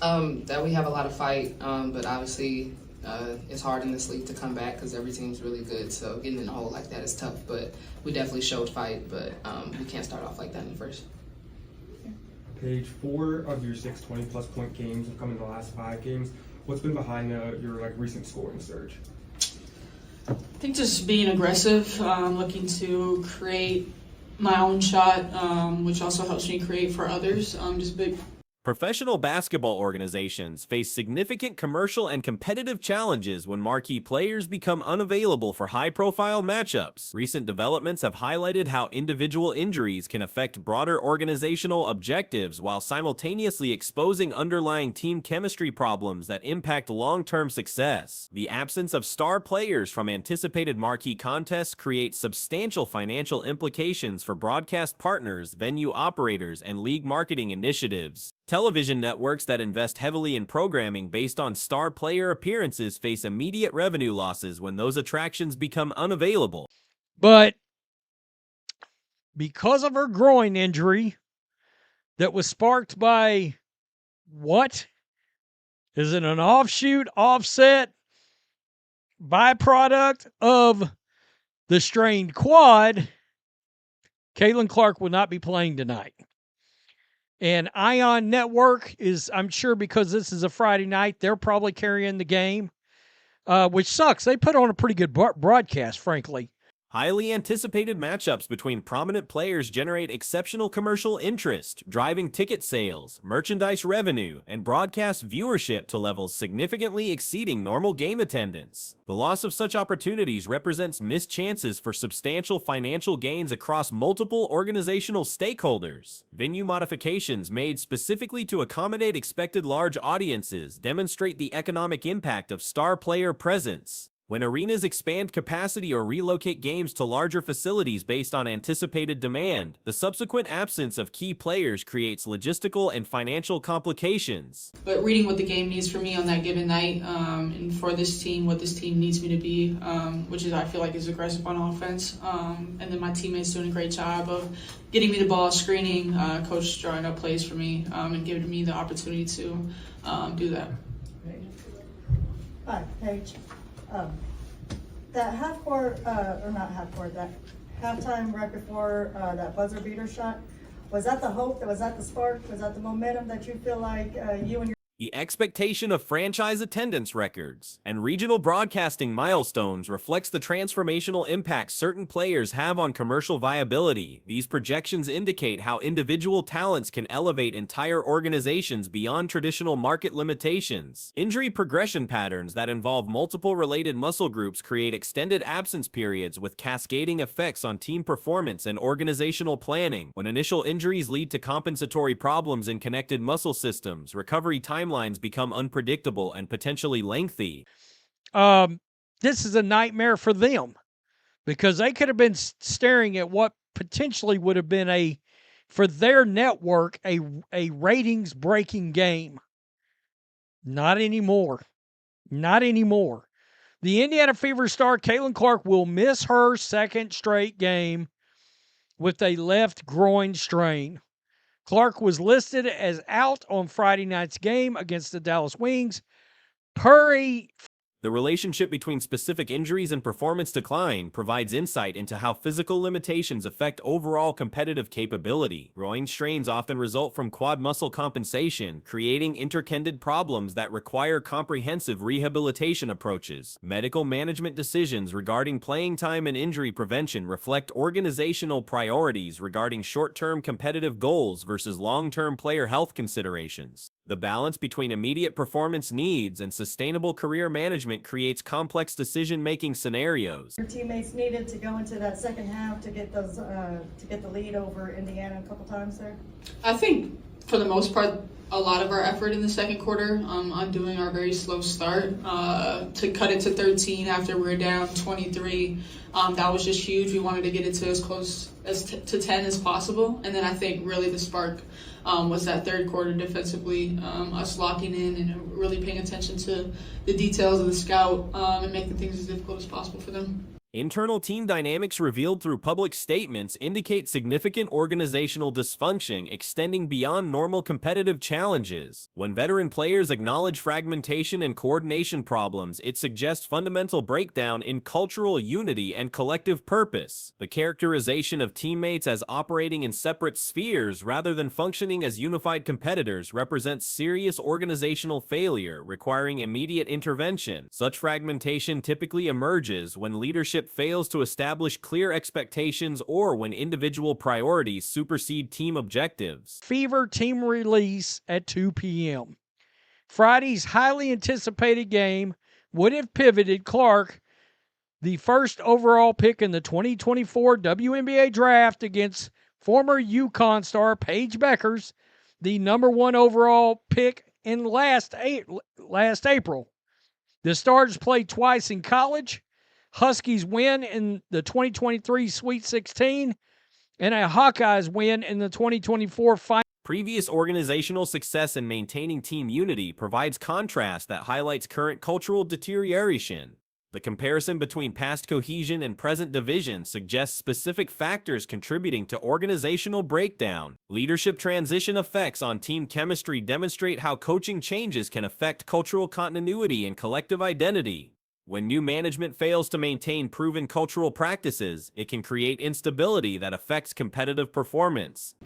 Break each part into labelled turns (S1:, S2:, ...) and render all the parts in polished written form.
S1: That we have a lot of fight, but obviously it's hard in this league to come back because every team's really good. So getting in a hole like that is tough, but we definitely showed fight, but we can't start off like that in the first.
S2: Paige, 4 of your 6 20-plus point games have come in the last 5 games. What's been behind your recent scoring surge?
S3: I think just being aggressive, looking to create my own shot, which also helps me create for others. Just big.
S4: Professional basketball organizations face significant commercial and competitive challenges when marquee players become unavailable for high-profile matchups. Recent developments have highlighted how individual injuries can affect broader organizational objectives while simultaneously exposing underlying team chemistry problems that impact long-term success. The absence of star players from anticipated marquee contests creates substantial financial implications for broadcast partners, venue operators, and league marketing initiatives. Television networks that invest heavily in programming based on star player appearances face immediate revenue losses when those attractions become unavailable.
S5: But because of her groin injury that was sparked by what? Is it an offshoot, offset, byproduct of the strained quad? Caitlin Clark will not be playing tonight. And Ion Network is, I'm sure because this is a Friday night, they're probably carrying the game, which sucks. They put on a pretty good broadcast, frankly.
S4: Highly anticipated matchups between prominent players generate exceptional commercial interest, driving ticket sales, merchandise revenue, and broadcast viewership to levels significantly exceeding normal game attendance. The loss of such opportunities represents missed chances for substantial financial gains across multiple organizational stakeholders. Venue modifications made specifically to accommodate expected large audiences demonstrate the economic impact of star player presence. When arenas expand capacity or relocate games to larger facilities based on anticipated demand, the subsequent absence of key players creates logistical and financial complications.
S3: But reading what the game needs from me on that given night, and for this team, what this team needs me to be, which is I feel like is aggressive on offense. And then my teammates doing a great job of getting me the ball, screening, coach drawing up plays for me, and giving me the opportunity to do that.
S6: Hi, Paige. That half-court, or not half-court, that halftime right before that buzzer beater shot, was that the hope, was that the spark, was that the momentum that you feel like you and your...
S4: The expectation of franchise attendance records and regional broadcasting milestones reflects the transformational impact certain players have on commercial viability. These projections indicate how individual talents can elevate entire organizations beyond traditional market limitations. Injury progression patterns that involve multiple related muscle groups create extended absence periods with cascading effects on team performance and organizational planning. When initial injuries lead to compensatory problems in connected muscle systems, recovery timelines become unpredictable and potentially lengthy.
S5: This is a nightmare for them because they could have been staring at what potentially would have been for their network, a ratings breaking game. Not anymore. Not anymore. The Indiana Fever star Caitlin Clark will miss her second straight game with a left groin strain. Clark was listed as out on Friday night's game against the Dallas Wings.
S4: The relationship between specific injuries and performance decline provides insight into how physical limitations affect overall competitive capability. Groin strains often result from quad muscle compensation, creating interconnected problems that require comprehensive rehabilitation approaches. Medical management decisions regarding playing time and injury prevention reflect organizational priorities regarding short-term competitive goals versus long-term player health considerations. The balance between immediate performance needs and sustainable career management creates complex decision-making scenarios.
S6: Your teammates needed to go into that second half to get those to get the lead over Indiana a couple times there?
S3: I think for the most part, a lot of our effort in the second quarter on doing our very slow start to cut it to 13 after we were down 23. That was just huge. We wanted to get it to as close as to 10 as possible. And then I think really the spark was that third quarter defensively, us locking in and really paying attention to the details of the scout and making things as difficult as possible for them.
S4: Internal team dynamics revealed through public statements indicate significant organizational dysfunction extending beyond normal competitive challenges. When veteran players acknowledge fragmentation and coordination problems, it suggests fundamental breakdown in cultural unity and collective purpose. The characterization of teammates as operating in separate spheres rather than functioning as unified competitors represents serious organizational failure requiring immediate intervention. Such fragmentation typically emerges when leadership fails to establish clear expectations or when individual priorities supersede team objectives.
S5: Fever team release at 2 p.m. Friday's highly anticipated game would have pivoted Clark, the first overall pick in the 2024 WNBA draft, against former UConn star Paige Bueckers, the number 1 overall pick in last April. The Stars played twice in college. Huskies win in the 2023 Sweet 16 and a Hawkeyes win in the 2024 final.
S4: Previous organizational success in maintaining team unity provides contrast that highlights current cultural deterioration. The comparison between past cohesion and present division suggests specific factors contributing to organizational breakdown. Leadership transition effects on team chemistry demonstrate how coaching changes can affect cultural continuity and collective identity. When new management fails to maintain proven cultural practices, it can create instability that affects competitive performance.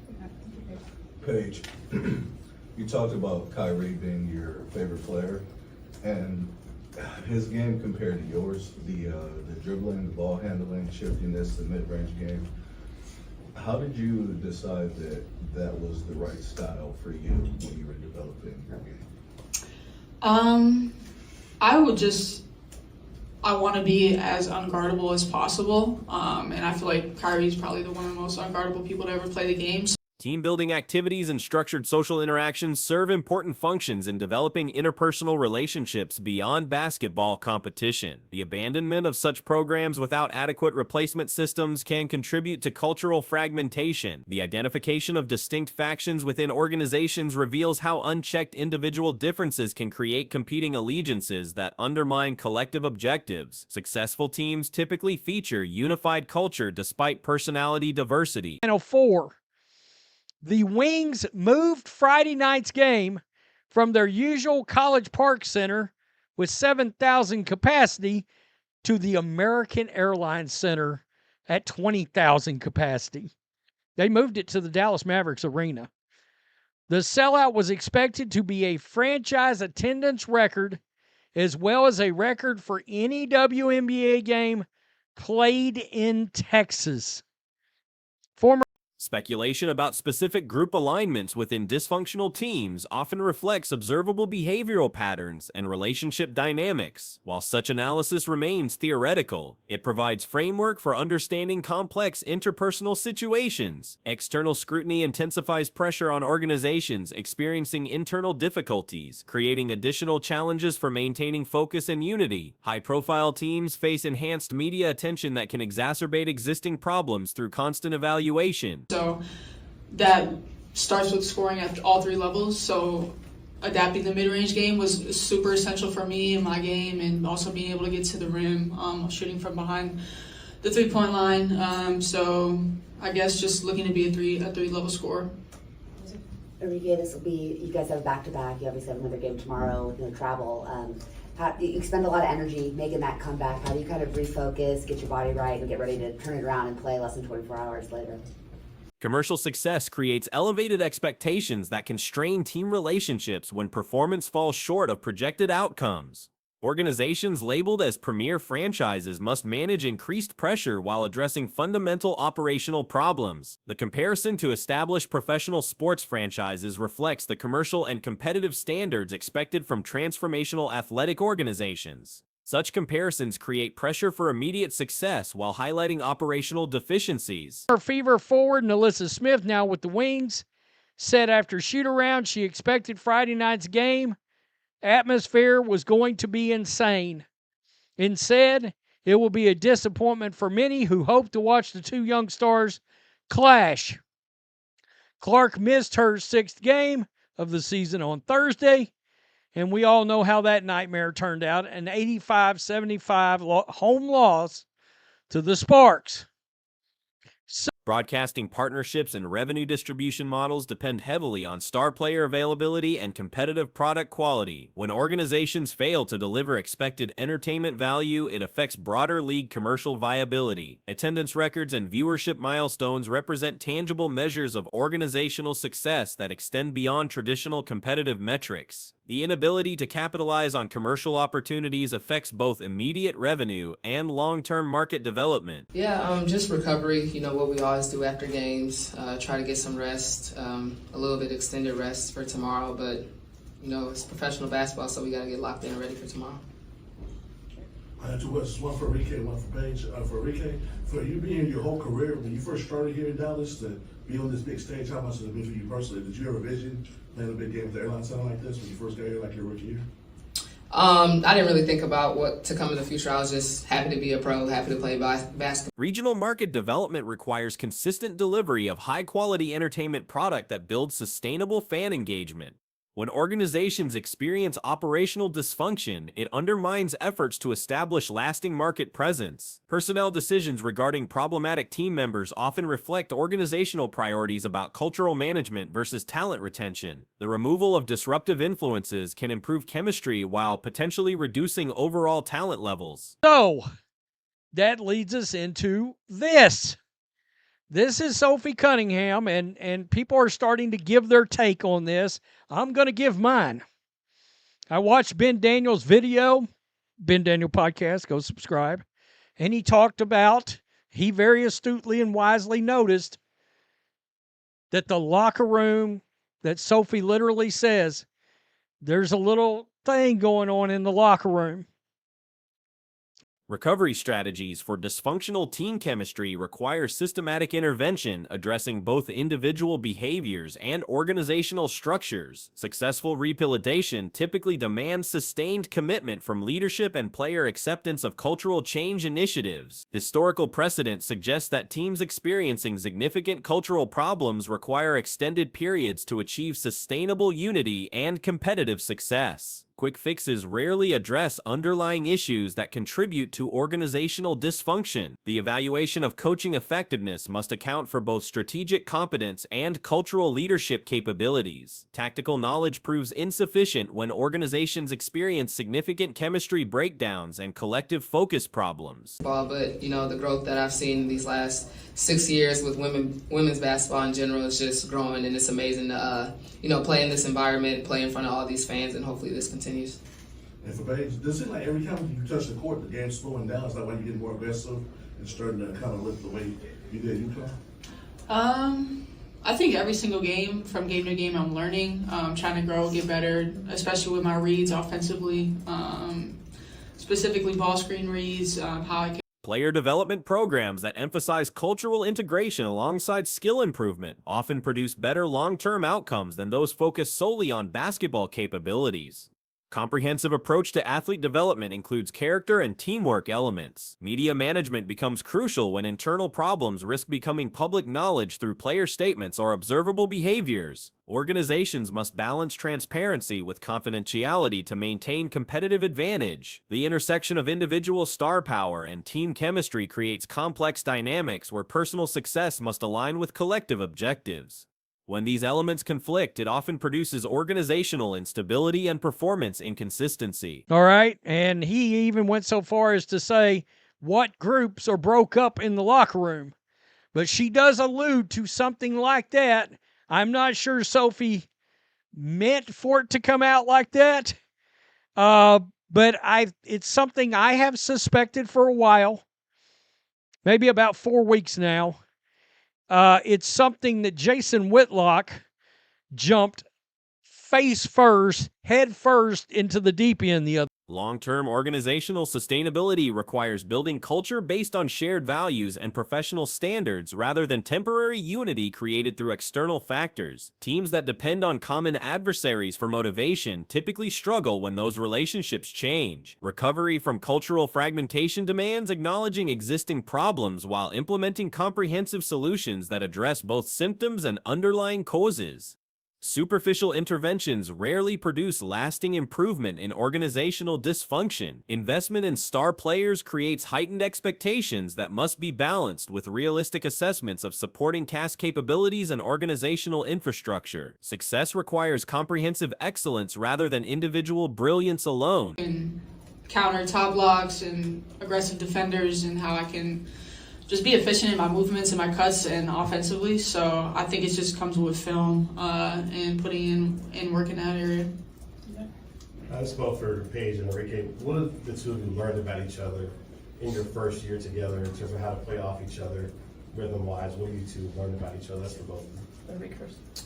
S7: Paige, you talked about Kyrie being your favorite player, and his game compared to yours, the dribbling, the ball handling, shiftiness, the mid-range game. How did you decide that that was the right style for you when you were developing your game?
S3: I want to be as unguardable as possible, and I feel like Kyrie's probably one of the most unguardable people to ever play the game.
S4: Team-building activities and structured social interactions serve important functions in developing interpersonal relationships beyond basketball competition. The abandonment of such programs without adequate replacement systems can contribute to cultural fragmentation. The identification of distinct factions within organizations reveals how unchecked individual differences can create competing allegiances that undermine collective objectives. Successful teams typically feature unified culture despite personality diversity.
S5: Final four. The Wings moved Friday night's game from their usual College Park Center with 7,000 capacity to the American Airlines Center at 20,000 capacity. They moved it to the Dallas Mavericks Arena. The sellout was expected to be a franchise attendance record as well as a record for any WNBA game played in Texas.
S4: Speculation about specific group alignments within dysfunctional teams often reflects observable behavioral patterns and relationship dynamics. While such analysis remains theoretical, it provides framework for understanding complex interpersonal situations. External scrutiny intensifies pressure on organizations experiencing internal difficulties, creating additional challenges for maintaining focus and unity. High-profile teams face enhanced media attention that can exacerbate existing problems through constant evaluation.
S3: So that starts with scoring at all 3 levels. So adapting the mid-range game was super essential for me in my game, and also being able to get to the rim, shooting from behind the 3-point line. So I guess just looking to be a 3-level scorer.
S8: Enrique, this will be, you guys have a back-to-back. You obviously have another game tomorrow with no travel. You expend a lot of energy making that comeback. How do you kind of refocus, get your body right, and get ready to turn it around and play less than 24 hours later?
S4: Commercial success creates elevated expectations that can strain team relationships when performance falls short of projected outcomes. Organizations labeled as premier franchises must manage increased pressure while addressing fundamental operational problems. The comparison to established professional sports franchises reflects the commercial and competitive standards expected from transformational athletic organizations. Such comparisons create pressure for immediate success while highlighting operational deficiencies.
S5: Our Fever forward, Nalissa Smith, now with the Wings, said after shoot-around she expected Friday night's game atmosphere was going to be insane, and said it will be a disappointment for many who hope to watch the two young stars clash. Clark missed her 6th game of the season on Thursday, and we all know how that nightmare turned out, an 85-75 home loss to the Sparks.
S4: Broadcasting partnerships and revenue distribution models depend heavily on star player availability and competitive product quality. When organizations fail to deliver expected entertainment value, it affects broader league commercial viability. Attendance records and viewership milestones represent tangible measures of organizational success that extend beyond traditional competitive metrics. The inability to capitalize on commercial opportunities affects both immediate revenue and long-term market development.
S1: Yeah, just recovery, what we always do after games, try to get some rest, a little bit extended rest for tomorrow, but, it's professional basketball, so we got to get locked in and ready for tomorrow.
S9: I have two questions, one for Enrique, one for Paige. For Enrique, for you being your whole career, when you first started here in Dallas to be on this big stage, how much did it mean for you personally? Did you ever vision playing a big game with the airline center like this when you first got here, like your rookie year?
S1: I didn't really think about what to come in the future. I was just happy to be a pro, happy to play basketball.
S4: Regional market development requires consistent delivery of high-quality entertainment product that builds sustainable fan engagement. When organizations experience operational dysfunction, it undermines efforts to establish lasting market presence. Personnel decisions regarding problematic team members often reflect organizational priorities about cultural management versus talent retention. The removal of disruptive influences can improve chemistry while potentially reducing overall talent levels.
S5: So, that leads us into this. This is Sophie Cunningham, and people are starting to give their take on this. I'm going to give mine. I watched Ben Daniels' video, Ben Daniel Podcast, go subscribe, and he talked about, he very astutely and wisely noticed that the locker room, that Sophie literally says, there's a little thing going on in the locker room.
S4: Recovery strategies for dysfunctional team chemistry require systematic intervention addressing both individual behaviors and organizational structures. Successful rehabilitation typically demands sustained commitment from leadership and player acceptance of cultural change initiatives. Historical precedent suggests that teams experiencing significant cultural problems require extended periods to achieve sustainable unity and competitive success. Quick fixes rarely address underlying issues that contribute to organizational dysfunction. The evaluation of coaching effectiveness must account for both strategic competence and cultural leadership capabilities. Tactical knowledge proves insufficient when organizations experience significant chemistry breakdowns and collective focus problems.
S1: But, the growth that I've seen these last 6 years with women's basketball in general is just growing, and it's amazing to, play in this environment, play in front of all these fans, and hopefully this continues.
S9: And for Paige, does it seem like every time you touch the court, the game's slowing down? Is that why you get more aggressive and starting to kind of look the way you did at UConn?
S3: I think every single game, from game to game, I'm learning, trying to grow, get better, especially with my reads offensively, specifically ball screen reads, how I can.
S4: Player development programs that emphasize cultural integration alongside skill improvement often produce better long-term outcomes than those focused solely on basketball capabilities. Comprehensive approach to athlete development includes character and teamwork elements. Media management becomes crucial when internal problems risk becoming public knowledge through player statements or observable behaviors. Organizations must balance transparency with confidentiality to maintain competitive advantage. The intersection of individual star power and team chemistry creates complex dynamics where personal success must align with collective objectives. When these elements conflict, it often produces organizational instability and performance inconsistency.
S5: All right, and he even went so far as to say what groups are broke up in the locker room. But she does allude to something like that. I'm not sure Sophie meant for it to come out like that, but it's something I have suspected for a while, maybe about 4 weeks now. It's something that Jason Whitlock jumped face first, head first into the deep end the other.
S4: Long-term organizational sustainability requires building culture based on shared values and professional standards rather than temporary unity created through external factors. Teams that depend on common adversaries for motivation typically struggle when those relationships change. Recovery from cultural fragmentation demands acknowledging existing problems while implementing comprehensive solutions that address both symptoms and underlying causes. Superficial interventions rarely produce lasting improvement in organizational dysfunction. Investment in star players creates heightened expectations that must be balanced with realistic assessments of supporting cast capabilities and organizational infrastructure. Success requires comprehensive excellence rather than individual brilliance alone.
S3: And counter top blocks and aggressive defenders, and how I can just be efficient in my movements and my cuts and offensively. So I think it just comes with film and putting in work in that area.
S10: I spoke for Paige and Enrique. What have the two of you learned about each other in your first year together in terms of how to play off each other, rhythm-wise? What have you two learned about each other? That's for both of you.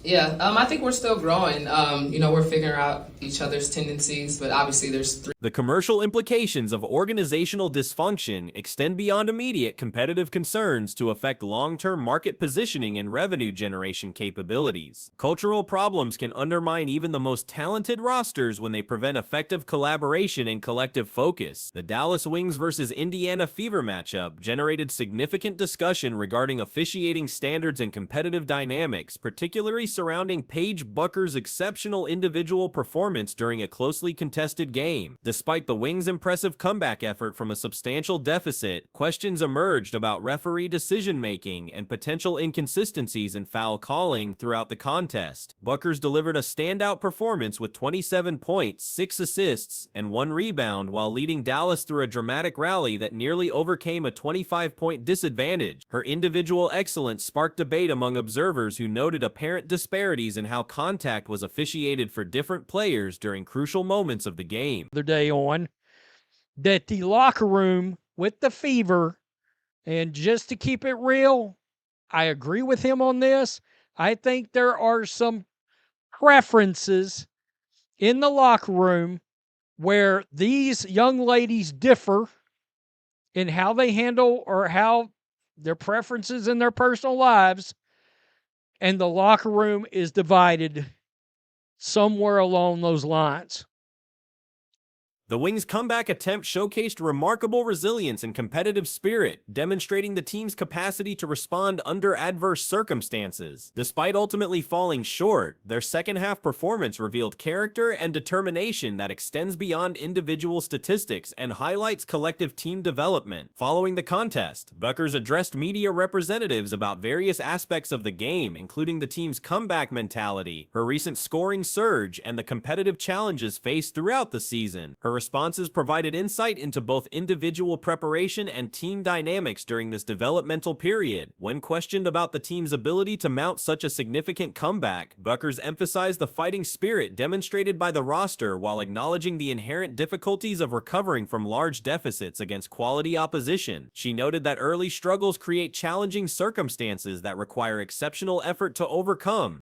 S1: Yeah, I think we're still growing. We're figuring out each other's tendencies, but obviously there's three.
S4: The commercial implications of organizational dysfunction extend beyond immediate competitive concerns to affect long-term market positioning and revenue generation capabilities. Cultural problems can undermine even the most talented rosters when they prevent effective collaboration and collective focus. The Dallas Wings versus Indiana Fever matchup generated significant discussion regarding officiating standards and competitive dynamics, particularly surrounding Paige Bueckers' exceptional individual performance during a closely contested game. Despite the Wings' impressive comeback effort from a substantial deficit, questions emerged about referee decision-making and potential inconsistencies in foul calling throughout the contest. Bueckers delivered a standout performance with 27 points, 6 assists, and 1 rebound while leading Dallas through a dramatic rally that nearly overcame a 25-point disadvantage. Her individual excellence sparked debate among observers who noted apparent disparities in how contact was officiated for different players during crucial moments of the game.
S5: The day on that the locker room with the Fever, and just to keep it real, I agree with him on this. I think there are some preferences in the locker room where these young ladies differ in how they handle or how their preferences in their personal lives, and the locker room is divided somewhere along those lines.
S4: The Wings' comeback attempt showcased remarkable resilience and competitive spirit, demonstrating the team's capacity to respond under adverse circumstances. Despite ultimately falling short, their second-half performance revealed character and determination that extends beyond individual statistics and highlights collective team development. Following the contest, Bueckers addressed media representatives about various aspects of the game, including the team's comeback mentality, her recent scoring surge, and the competitive challenges faced throughout the season. Her responses provided insight into both individual preparation and team dynamics during this developmental period. When questioned about the team's ability to mount such a significant comeback, Bueckers emphasized the fighting spirit demonstrated by the roster while acknowledging the inherent difficulties of recovering from large deficits against quality opposition. She noted that early struggles create challenging circumstances that require exceptional effort to overcome.